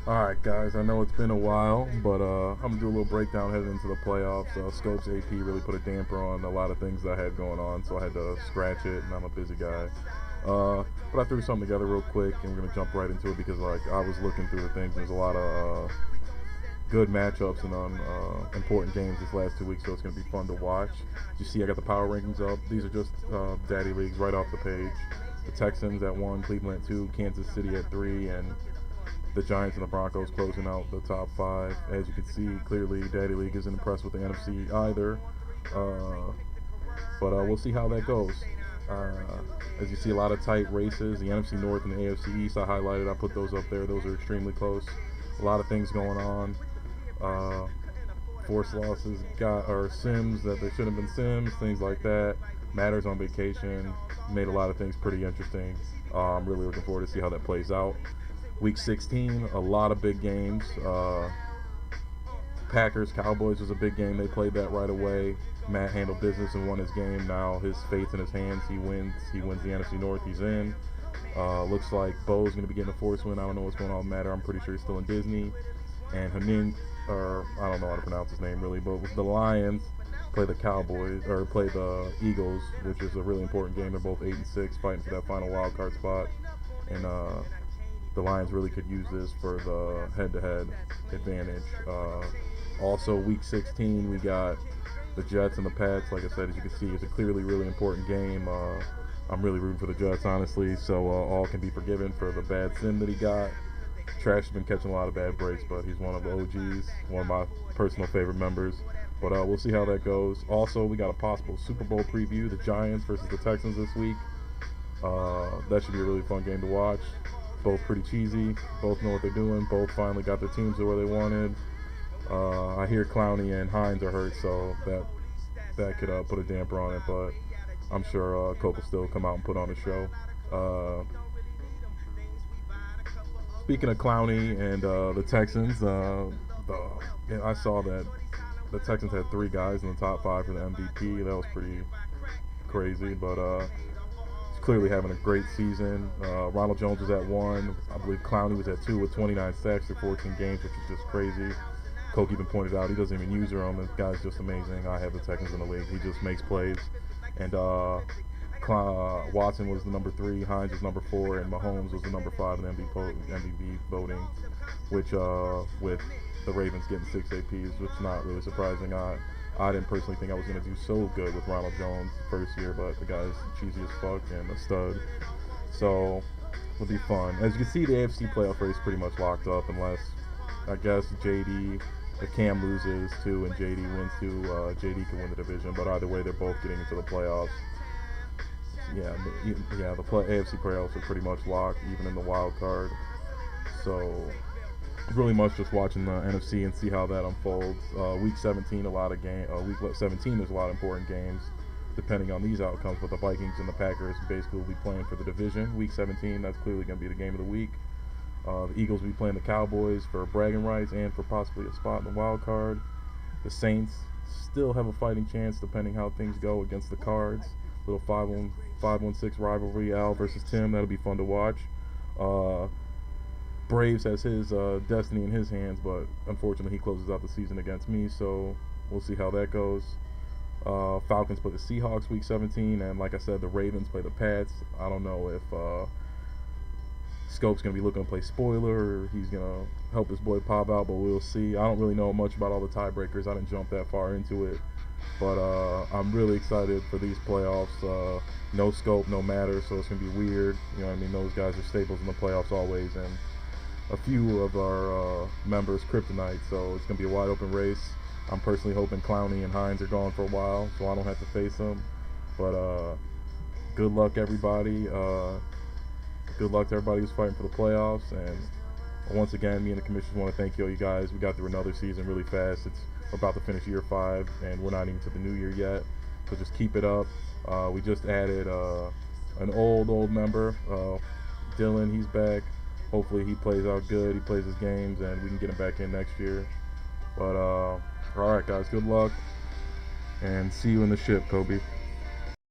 Alright guys, I know it's been a while, but I'm going to do a little breakdown heading into the playoffs. Scopes AP really put a damper on a lot of things that I had going on, so I had to scratch it, and I'm a busy guy. But I threw something together real quick, and we're going to jump right into it because I was looking through the things, and there's a lot of good matchups and important games this last 2 weeks, so it's going to be fun to watch. You see I got the power rankings up. These are just daddy leagues right off the page. The Texans at 1, Cleveland at 2, Kansas City at 3, and the Giants and the Broncos closing out the top 5. As you can see, clearly Daddy League isn't impressed with the NFC either. But we'll see how that goes. As you see, a lot of tight races. The NFC North and the AFC East I highlighted. I put those up there. Those are extremely close. A lot of things going on. Forced losses or Sims that they should have been Sims. Things like that. Matters on vacation. Made a lot of things pretty interesting. I'm really looking forward to see how that plays out. Week 16, a lot of big games. Packers, Cowboys was a big game. They played that right away. Matt handled business and won his game. Now his fate's in his hands. He wins. He wins the NFC North. He's in. Looks like Bo's going to be getting a force win. I don't know what's going on with Matter. I'm pretty sure he's still in Disney. And Hanin, or I don't know how to pronounce his name really, but the Lions play the Cowboys, or play the Eagles, which is a really important game. They're both 8-6, fighting for that final wild card spot. And the Lions really could use this for the head-to-head advantage. Also, Week 16, we got the Jets and the Pats. Like I said, as you can see, it's a clearly really important game. I'm really rooting for the Jets, honestly, so all can be forgiven for the bad sim that he got. Trash has been catching a lot of bad breaks, but he's one of the OGs, one of my personal favorite members. But we'll see how that goes. Also, we got a possible Super Bowl preview, the Giants versus the Texans this week. That should be a really fun game to watch. Both pretty cheesy. Both know what they're doing. Both finally got their teams to where they wanted. I hear Clowney and Hines are hurt, so that could put a damper on it. But I'm sure Coke will still come out and put on a show. Speaking of Clowney and the Texans, I saw that the Texans had 3 guys in the top 5 for the MVP. That was pretty crazy, but clearly having a great season. Ronald Jones was at 1. I believe Clowney was at 2 with 29 sacks through 14 games, which is just crazy. Coke even pointed out he doesn't even use her on. This guy's just amazing. I have the Texans in the league. He just makes plays. And Watson was the number 3, Hines was number 4, and Mahomes was the number 5 in MVP voting, which with the Ravens getting 6 APs, which is not really surprising. I didn't personally think I was going to do so good with Ronald Jones first year, but the guy's cheesy as fuck and a stud. So it'll be fun. As you can see, the AFC playoff race pretty much locked up unless, I guess, if Cam loses too and JD wins too, JD can win the division. But either way, they're both getting into the playoffs. Yeah, the AFC playoffs are pretty much locked, even in the wild card. So really much just watching the NFC and see how that unfolds. Week 17, Week 17, there's a lot of important games, depending on these outcomes. But the Vikings and the Packers basically will be playing for the division. Week 17, that's clearly going to be the game of the week. The Eagles will be playing the Cowboys for bragging rights and for possibly a spot in the wild card. The Saints still have a fighting chance, depending how things go against the Cards. Little 5-1-6 rivalry, Al versus Tim. That'll be fun to watch. Braves has his destiny in his hands, but unfortunately he closes out the season against me, so we'll see how that goes. Falcons play the Seahawks Week 17, and like I said, the Ravens play the Pats. I don't know if Scope's going to be looking to play spoiler or he's going to help his boy pop out, but we'll see. I don't really know much about all the tiebreakers. I didn't jump that far into it, but I'm really excited for these playoffs. No Scope, no Matter, so it's going to be weird. You know what I mean? Those guys are staples in the playoffs always, and a few of our members kryptonite, so it's going to be a wide open race. I'm personally hoping Clowney and Hines are gone for a while so I don't have to face them, but good luck everybody. Good luck to everybody who's fighting for the playoffs, and once again, me and the commissioners want to thank you guys. We got through another season really fast. We're about to finish year 5, and we're not even to the new year yet, so just keep it up. We just added an old member, Dylan. He's back. Hopefully he plays out good, he plays his games, and we can get him back in next year. But alright guys, good luck, and see you in the ship, Kobe.